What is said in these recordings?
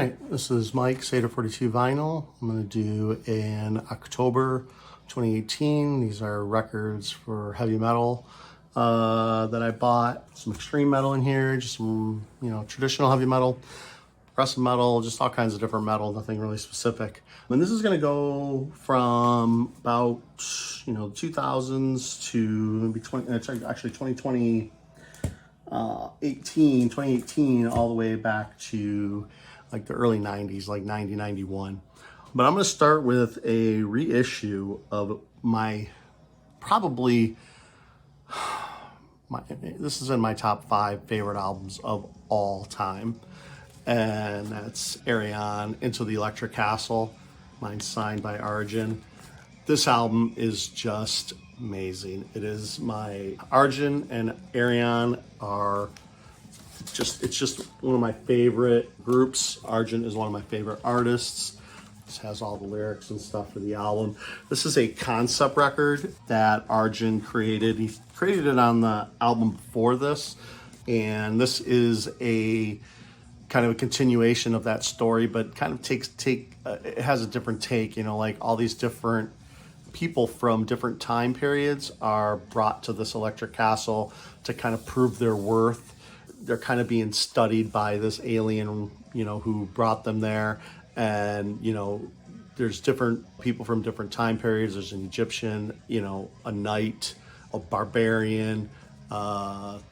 right, this is Mike, Seder 42 Vinyl. I'm going to do an October 2018. These are records for heavy metal that I bought. Some extreme metal in here, just some, traditional heavy metal, progressive metal, just all kinds of different metal, nothing really specific. And this is going to go from about, 2000s to maybe 2020, 2018, all the way back to like the early 90s, like 90, 91. But I'm going to start with a reissue of this is in my top 5 favorite albums of all time. And that's Ayreon, Into the Electric Castle. Mine's signed by Arjun. This album is just amazing. It is Arjun and Ayreon are it's just one of my favorite groups. Arjun is one of my favorite artists. This has all the lyrics and stuff for the album. This is a concept record that Arjun created. He created it on the album before this, and this is a kind of a continuation of that story, but kind of it has a different take. Like all these different people from different time periods are brought to this electric castle to kind of prove their worth. They're kind of being studied by this alien, who brought them there. And, there's different people from different time periods. There's an Egyptian, a knight, a barbarian,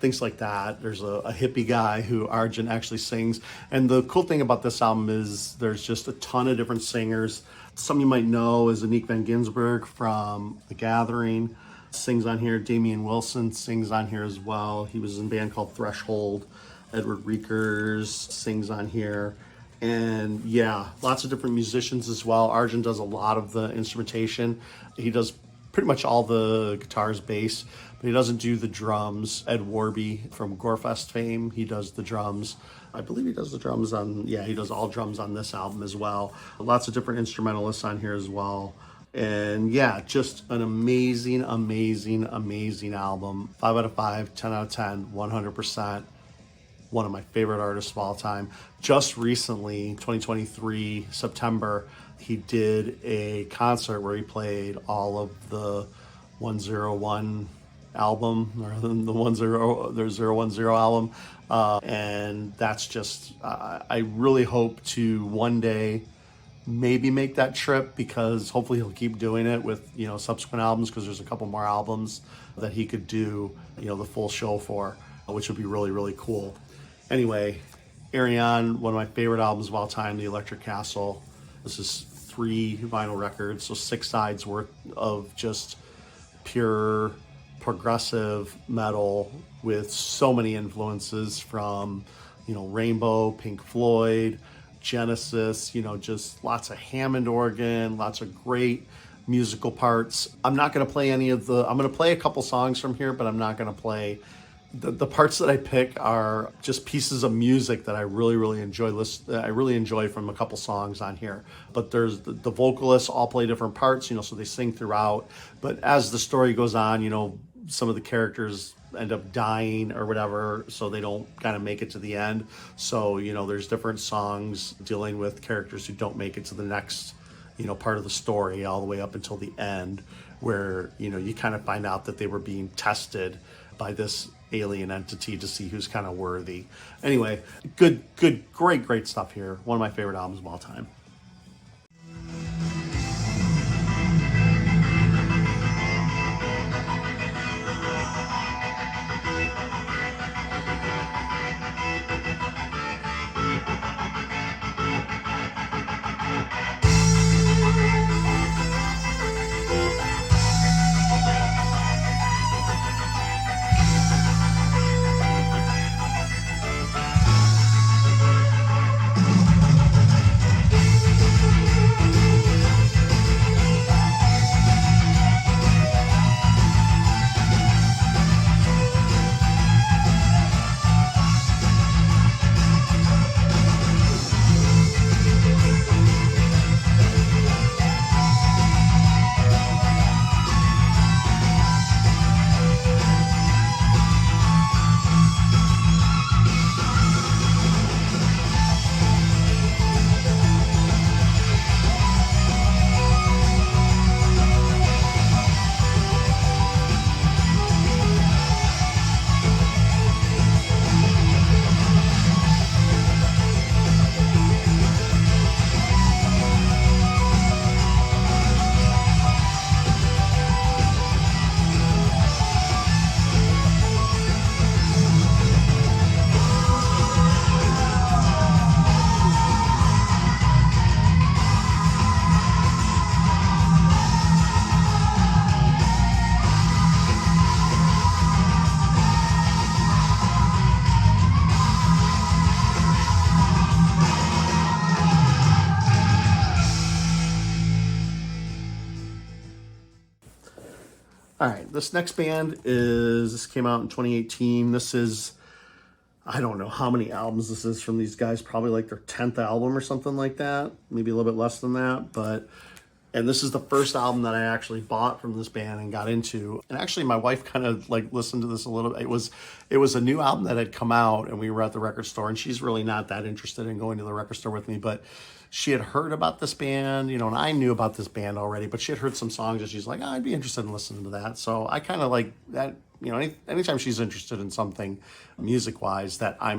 things like that. There's a hippie guy who Arjun actually sings. And the cool thing about this album is there's just a ton of different singers. Some you might know is Anik Van Ginsberg from The Gathering. Sings on here. Damian Wilson sings on here as well. He was in a band called Threshold. Edward Reekers sings on here. And yeah, lots of different musicians as well. Arjun does a lot of the instrumentation. He does pretty much all the guitars, bass, but he doesn't do the drums. Ed Warby from Gorefest fame, he does the drums. I believe he does the drums he does all drums on this album as well. Lots of different instrumentalists on here as well. And yeah, just an amazing, amazing, amazing album. 5 out of 5, 10 out of 10, 100%. One of my favorite artists of all time. Just recently, 2023, September, he did a concert where he played all of the 101 album, or the 010 album. And that's just, I really hope to one day maybe make that trip, because hopefully he'll keep doing it with subsequent albums, because there's a couple more albums that he could do the full show for, which would be really, really cool. Anyway, Ayreon, one of my favorite albums of all time, The Electric Castle. This is 3 vinyl records, so 6 sides worth of just pure progressive metal with so many influences from Rainbow, Pink Floyd, Genesis, just lots of Hammond organ, lots of great musical parts. I'm not going to play I'm going to play a couple songs from here, but I'm not going to play. The parts that I pick are just pieces of music that I really, really enjoy. I really enjoy from a couple songs on here. But there's the vocalists all play different parts, so they sing throughout. But as the story goes on, some of the characters end up dying or whatever, so they don't kind of make it to the end. So, there's different songs dealing with characters who don't make it to the next, part of the story all the way up until the end, where, you kind of find out that they were being tested by this alien entity to see who's kind of worthy. Anyway, great stuff here. One of my favorite albums of all time. All right, this next band this came out in 2018. This is, I don't know how many albums this is from these guys, probably like their 10th album or something like that, maybe a little bit less than that, and this is the first album that I actually bought from this band and got into. And actually my wife kind of like listened to this a little bit. It was a new album that had come out, and we were at the record store, and she's really not that interested in going to the record store with me, but she had heard about this band, and I knew about this band already, but she had heard some songs and she's like, oh, I'd be interested in listening to that. So I kind of like that, anytime she's interested in something music-wise that I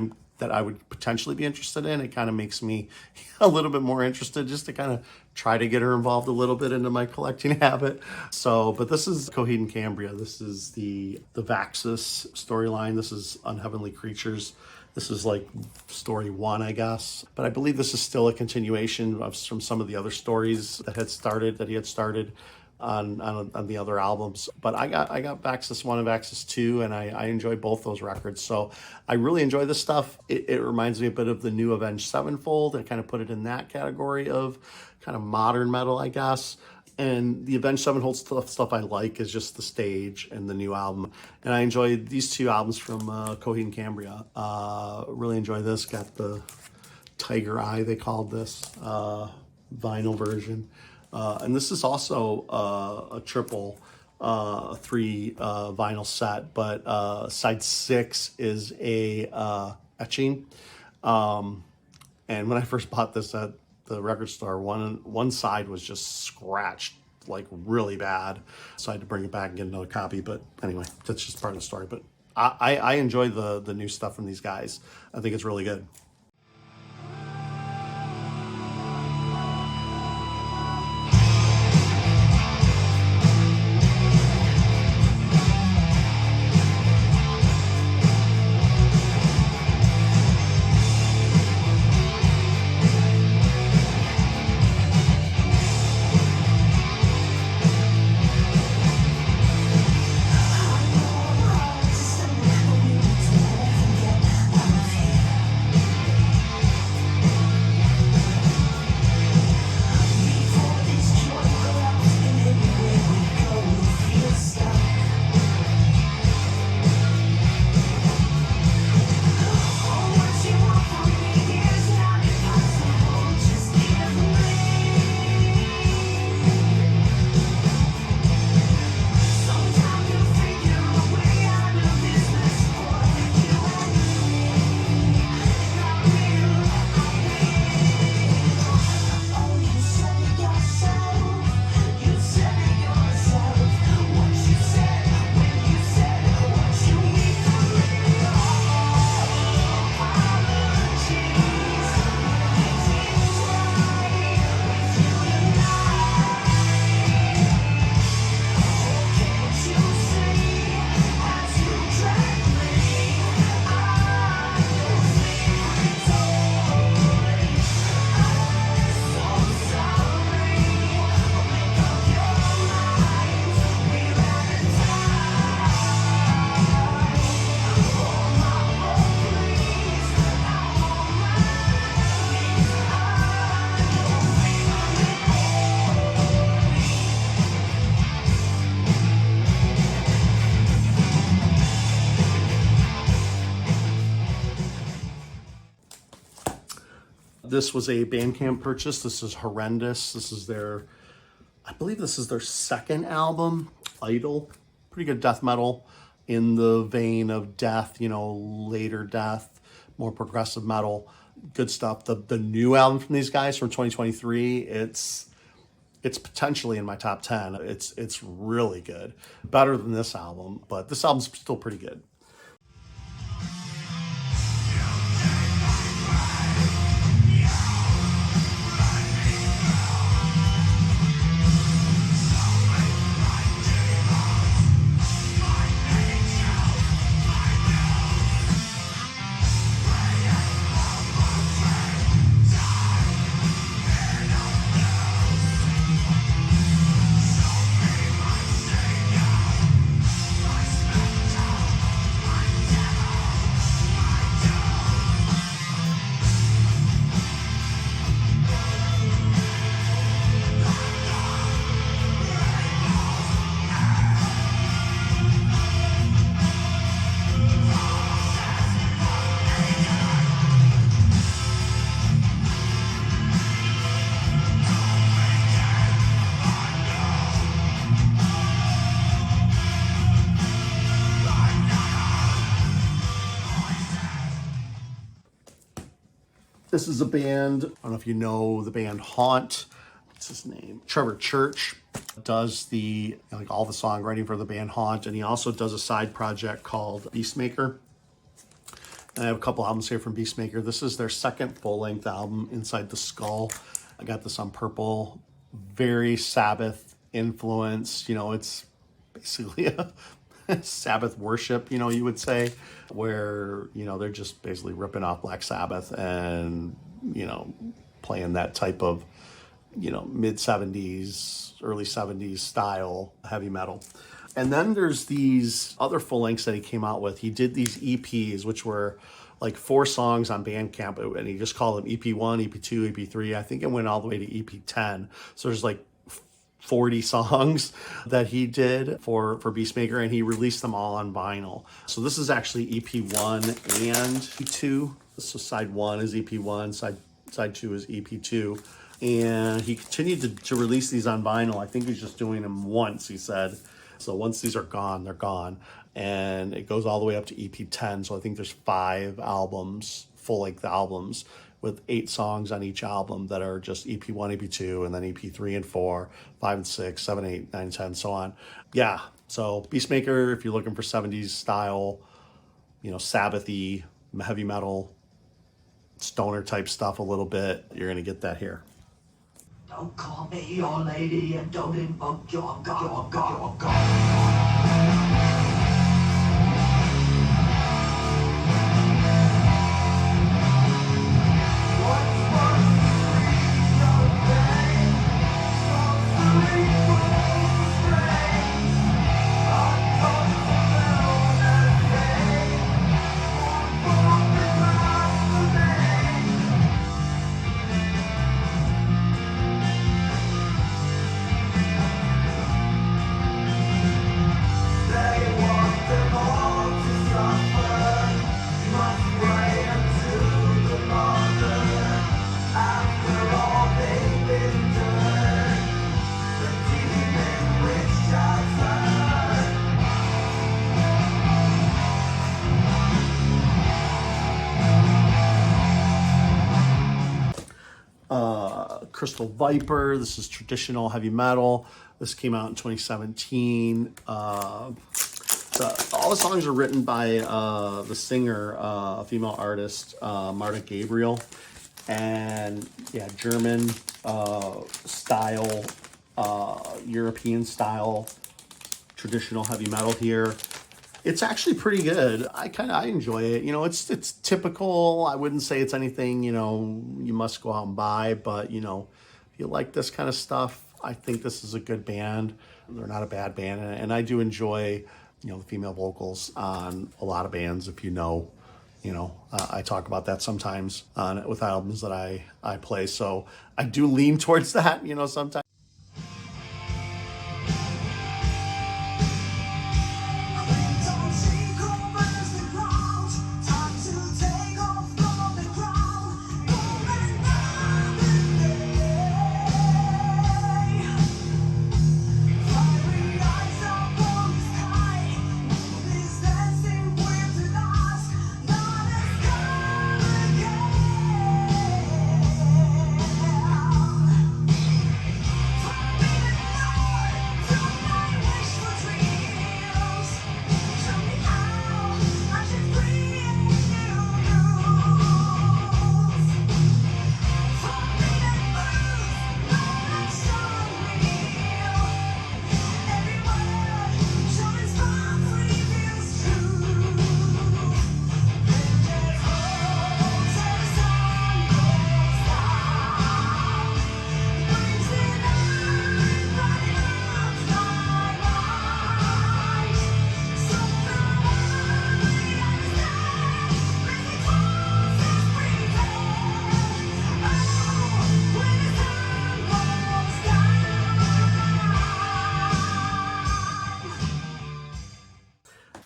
would potentially be interested in, it kind of makes me a little bit more interested, just to kind of try to get her involved a little bit into my collecting habit. So, but this is Coheed and Cambria. This is the Vaxis storyline. This is Unheavenly Creatures. This is like story 1, I guess. But I believe this is still a continuation from some of the other stories that he had started on the other albums. But I got Vaxis 1 and Vaxis 2, and I enjoy both those records. So I really enjoy this stuff. It reminds me a bit of the new Avenged Sevenfold. I kind of put it in that category of kind of modern metal, I guess. And the Avenged Sevenfold stuff I like is just the stage and the new album. And I enjoyed these 2 albums from Coheed and Cambria. Really enjoy this. Got the Tiger Eye, they called this, vinyl version. And this is also a triple 3 vinyl set, but side 6 is a etching. And when I first bought this at the record store, one side was just scratched like really bad, so I had to bring it back and get another copy. But anyway, that's just part of the story. But I enjoy the new stuff from these guys. I think it's really good. This was a Bandcamp purchase. This is Horrendous. I believe this is their 2nd album, Idol. Pretty good death metal in the vein of Death, later Death, more progressive metal. Good stuff. The new album from these guys from 2023, it's potentially in my top 10. It's really good. Better than this album, but this album's still pretty good. This is a band, I don't know if you know the band Haunt. What's his name? Trevor Church does the like all the songwriting for the band Haunt, and he also does a side project called Beastmaker. And I have a couple albums here from Beastmaker. This is their second full-length album, Inside the Skull. I got this on Purple. Very Sabbath influence. You know, it's basically a Sabbath worship, you know, you would say, where, you know, they're just basically ripping off Black Sabbath and, you know, playing that type of, you know, mid-70s, early 70s style heavy metal. And then there's these other full lengths that he came out with. He did these EPs, which were like 4 songs on Bandcamp, and he just called them EP1, EP2, EP3. I think it went all the way to EP10. So there's like 40 songs that he did for Beastmaker, and he released them all on vinyl. So this is actually EP1 and EP2. So side 1 is EP1, side 2 is EP2. And he continued to release these on vinyl. I think he's just doing them once, he said. So once these are gone, they're gone. And it goes all the way up to EP10. So I think there's 5 albums, full-length albums, with 8 songs on each album that are just EP1, EP2, and then EP3 and 4, 5 and 6, 7, 8, 9, 10, so on. Yeah, so Beastmaker, if you're looking for 70s style, you know, Sabbath-y, heavy metal, stoner type stuff a little bit, you're going to get that here. Don't call me your lady and don't invoke your God. Crystal Viper. This is traditional heavy metal. This came out in 2017. All the songs are written by the singer, a female artist, Marta Gabriel. And yeah, German style, European style, traditional heavy metal here. It's actually pretty good. I enjoy it. You know, it's typical. I wouldn't say it's anything, you know, you must go out and buy, but you know, if you like this kind of stuff, I think this is a good band. They're not a bad band, and I do enjoy, you know, the female vocals on a lot of bands. If you know, I talk about that sometimes with albums that I play. So I do lean towards that, you know, sometimes.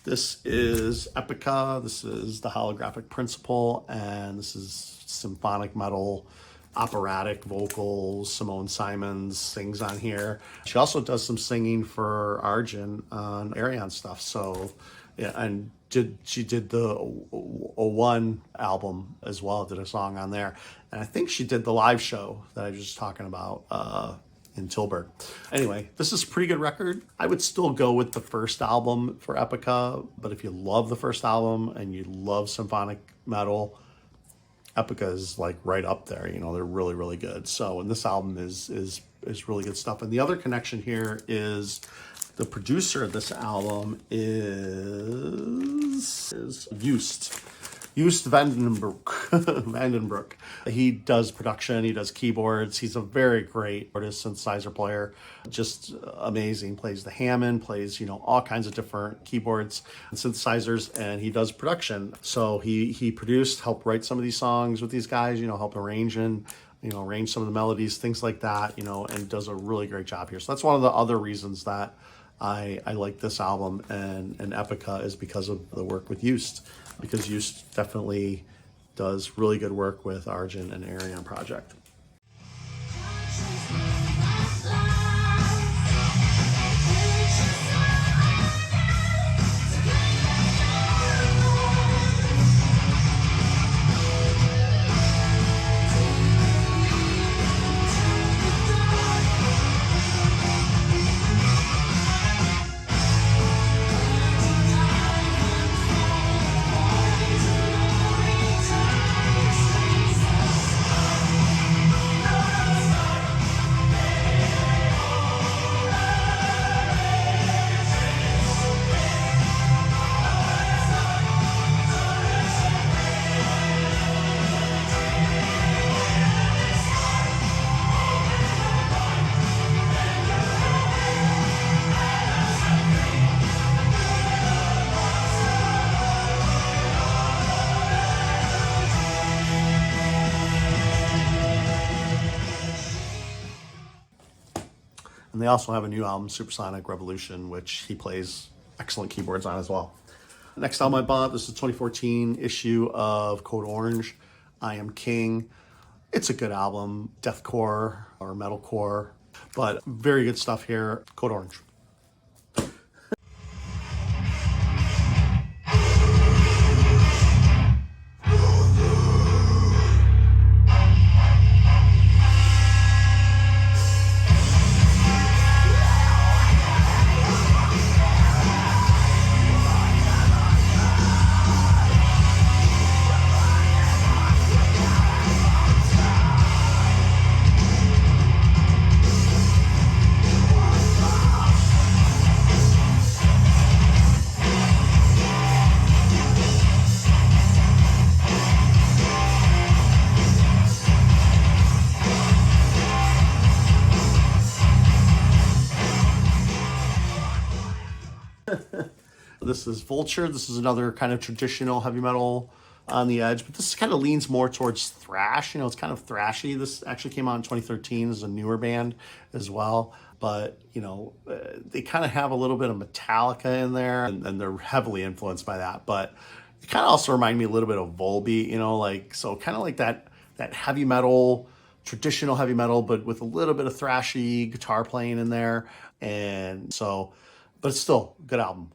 This is Epica, this is the Holographic Principle, and this is symphonic metal, operatic vocals. Simone Simons sings on here. She also does some singing for Arjun on Arion stuff. So, yeah, and she did the O1 album as well, did a song on there. And I think she did the live show that I was just talking about in Tilburg. Anyway, this is a pretty good record. I would still go with the first album for Epica, but if you love the first album and you love symphonic metal, Epica is like right up there. You know, they're really, really good. So, and this album is really good stuff. And the other connection here is the producer of this album is Joost Vandenbroek. Vandenbroek. He does production, he does keyboards. He's a very great artist, synthesizer player. Just amazing. Plays the Hammond, plays, you know, all kinds of different keyboards and synthesizers, and he does production. So he produced, helped write some of these songs with these guys, you know, helped arrange some of the melodies, things like that, you know, and does a really great job here. So that's one of the other reasons that I like this album and Epica is because of the work with Joost, because Joost definitely does really good work with Arjun and Ayreon Project. And they also have a new album, Supersonic Revolution, which he plays excellent keyboards on as well. Next album I bought, this is a 2014 issue of Code Orange, I Am King. It's a good album, deathcore or metalcore, but very good stuff here. Code Orange. This is Vulture. This is another kind of traditional heavy metal on the edge, but this kind of leans more towards thrash. You know, it's kind of thrashy. This actually came out in 2013 as a newer band as well, but you know, they kind of have a little bit of Metallica in there, and they're heavily influenced by that. But it kind of also remind me a little bit of Volbeat. You know, like so, kind of like that heavy metal, traditional heavy metal, but with a little bit of thrashy guitar playing in there, and so, but it's still a good album.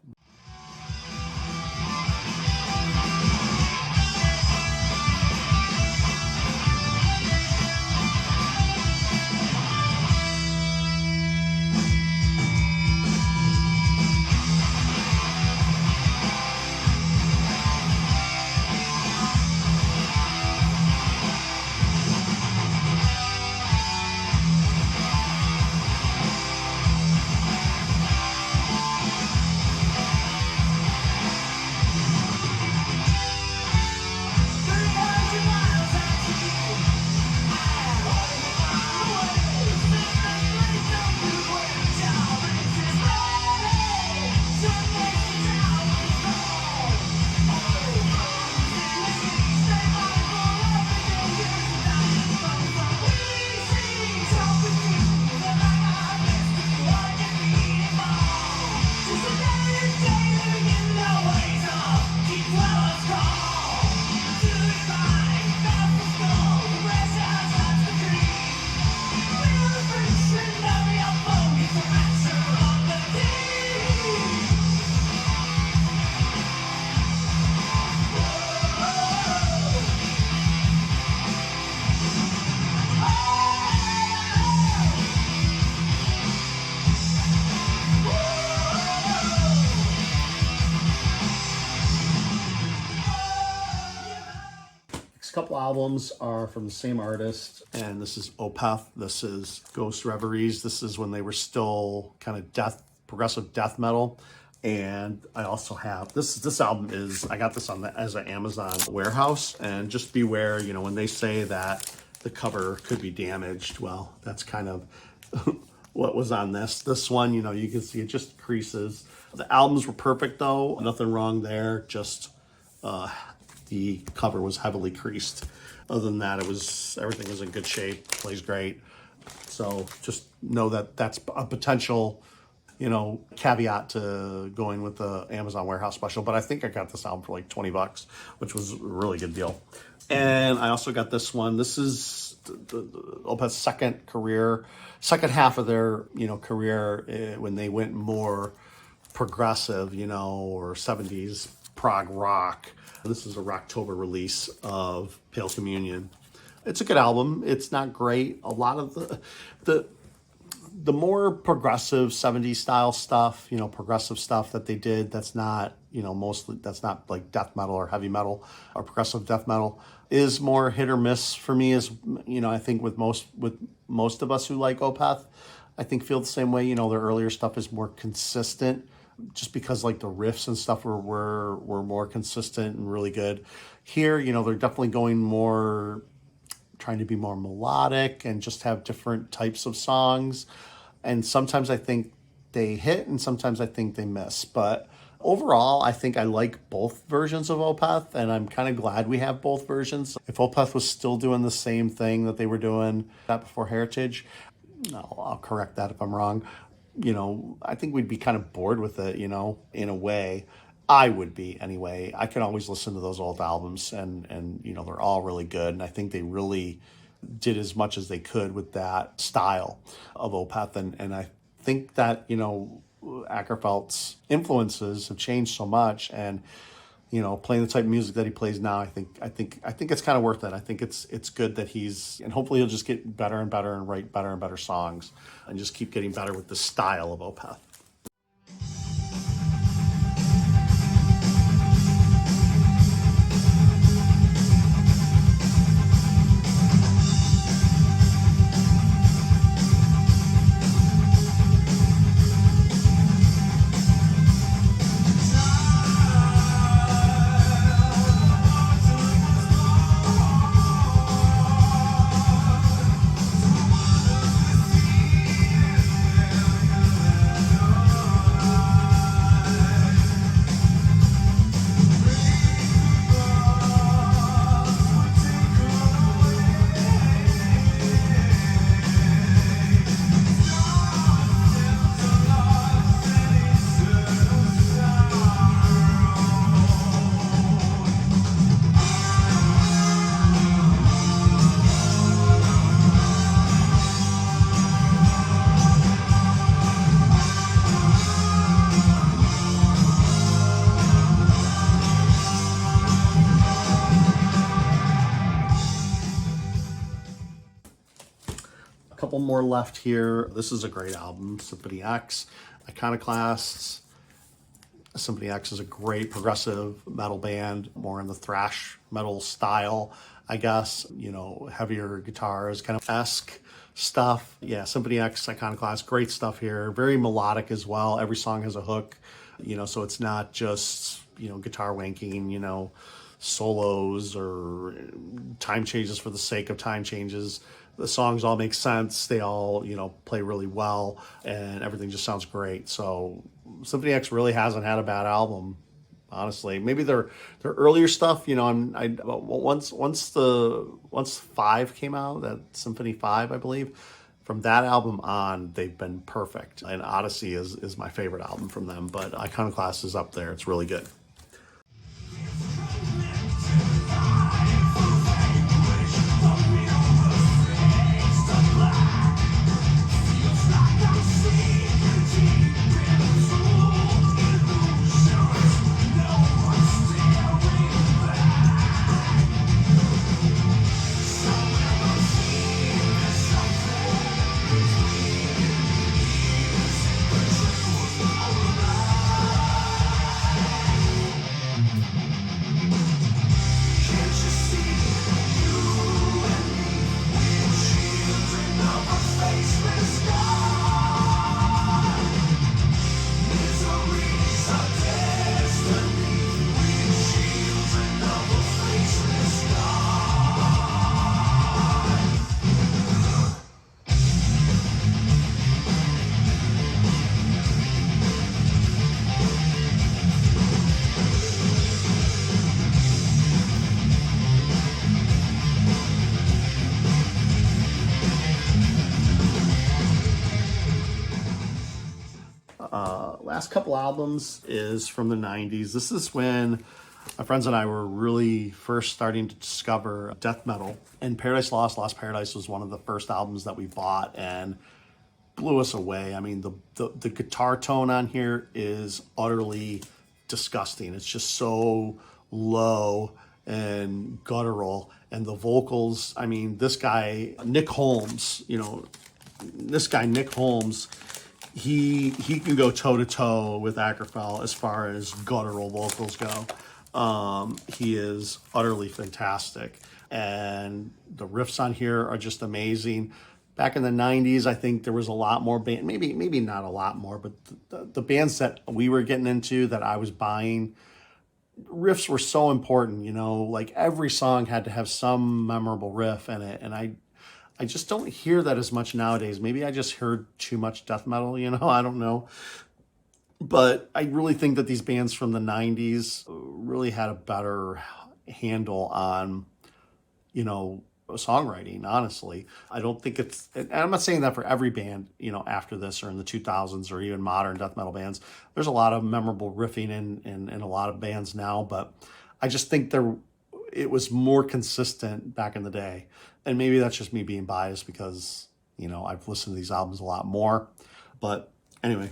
albums are from the same artist, and this is Opeth. This is Ghost Reveries. This is when they were still kind of progressive death metal. And I also have this album is, I got this on as an Amazon warehouse, and just beware, you know, when they say that the cover could be damaged, well, that's kind of what was on this one. You know, you can see it just creases. The albums were perfect though, nothing wrong there, just the cover was heavily creased. Other than that, everything was in good shape, plays great. So just know that that's a potential, you know, caveat to going with the Amazon warehouse special. But I think I got this album for like $20, which was a really good deal. And I also got this one. This is the Opeth's second half of their, you know, career, when they went more progressive, you know, or 70s prog rock. This is a Rocktober release of Pale Communion. It's a good album. It's not great. A lot of the more progressive 70s style stuff, you know, progressive stuff that they did, that's not, you know, mostly, that's not like death metal or heavy metal or progressive death metal, is more hit or miss for me. Is, you know, I think with most of us who like Opeth, I think feel the same way. You know, their earlier stuff is more consistent, just because like the riffs and stuff were more consistent and really good. Here, you know, they're definitely going more, trying to be more melodic and just have different types of songs. And sometimes I think they hit and sometimes I think they miss. But overall, I think I like both versions of Opeth, and I'm kind of glad we have both versions. If Opeth was still doing the same thing that they were doing that before Heritage, no, I'll correct that if I'm wrong. You know, I think we'd be kind of bored with it, you know, in a way. I would be anyway. I can always listen to those old albums, and you know, they're all really good. And I think they really did as much as they could with that style of Opeth. And I think that, you know, Ackerfeldt's influences have changed so much, and, you know, playing the type of music that he plays now, I think it's kind of worth it. I think it's good that and hopefully he'll just get better and better and write better and better songs and just keep getting better with the style of Opeth. Couple more left here. This is a great album, Symphony X, Iconoclasts. Symphony X is a great progressive metal band, more in the thrash metal style, I guess. You know, heavier guitars, kind of esque stuff. Yeah, Symphony X, Iconoclast, great stuff here. Very melodic as well. Every song has a hook, you know, so it's not just, you know, guitar wanking, you know, solos or time changes for the sake of time changes. The songs all make sense. They all, you know, play really well, and everything just sounds great. So Symphony X really hasn't had a bad album, honestly. Maybe their earlier stuff, you know, once 5 came out, that Symphony 5, I believe, from that album on, they've been perfect. And Odyssey is my favorite album from them, but Iconoclast is up there. It's really good. Last couple albums is from the 90s. This is when my friends and I were really first starting to discover death metal. And Paradise Lost, Lost Paradise was one of the first albums that we bought and blew us away. I mean, the guitar tone on here is utterly disgusting. It's just so low and guttural. And the vocals, I mean, this guy, Nick Holmes, Nick Holmes, he can go toe to toe with Ackerfell as far as guttural vocals go. He is utterly fantastic, and the riffs on here are just amazing. Back in the 90s, I think there was a lot more band, maybe not a lot more, but the bands that we were getting into, that I was buying, riffs were so important, like every song had to have some memorable riff in it. And I just don't hear that as much nowadays. Maybe I just heard too much death metal, I don't know. But I really think that these bands from the 90s really had a better handle on, songwriting, honestly. I don't think it's, and I'm not saying that for every band, after this or in the 2000s or even modern death metal bands. There's a lot of memorable riffing in a lot of bands now, but I just think it was more consistent back in the day. And maybe that's just me being biased because, I've listened to these albums a lot more. But anyway,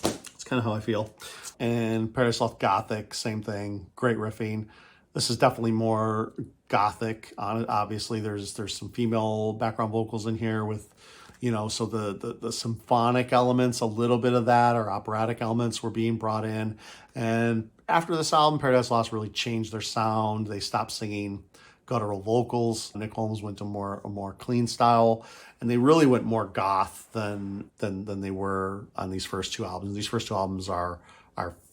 it's kind of how I feel. And Paradise Lost Gothic, same thing, great riffing. This is definitely more gothic. Obviously, there's some female background vocals in here with, so the symphonic elements, a little bit of that, or operatic elements were being brought in. And after this album, Paradise Lost really changed their sound. They stopped singing guttural vocals. Nick Holmes went to a more clean style, and they really went more goth than they were on these first two albums. These first two albums are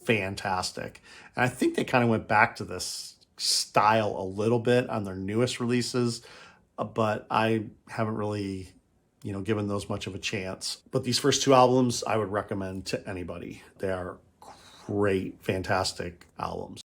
fantastic, and I think they kind of went back to this style a little bit on their newest releases, but I haven't really given those much of a chance. But these first two albums I would recommend to anybody. They are great, fantastic albums.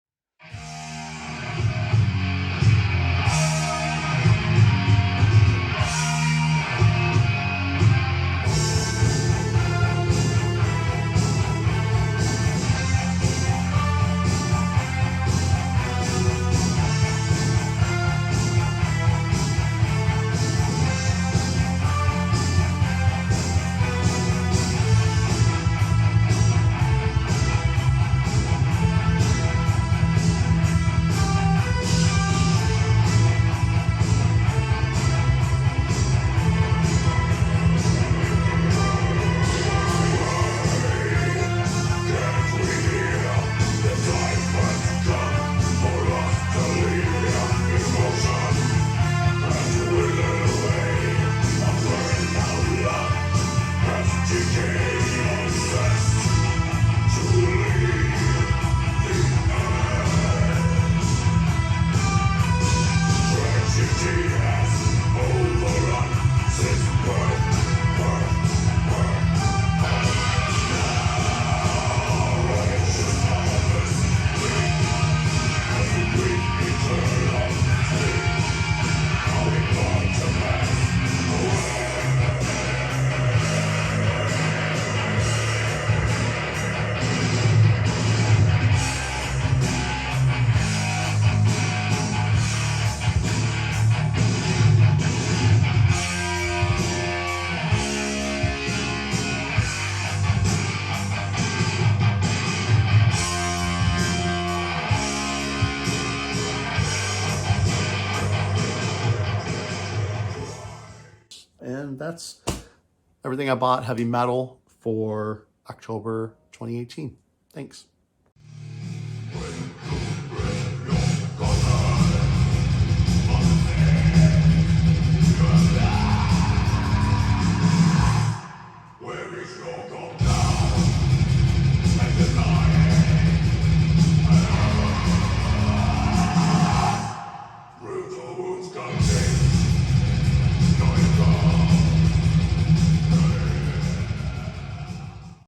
And that's everything I bought heavy metal for October 2018. Thanks.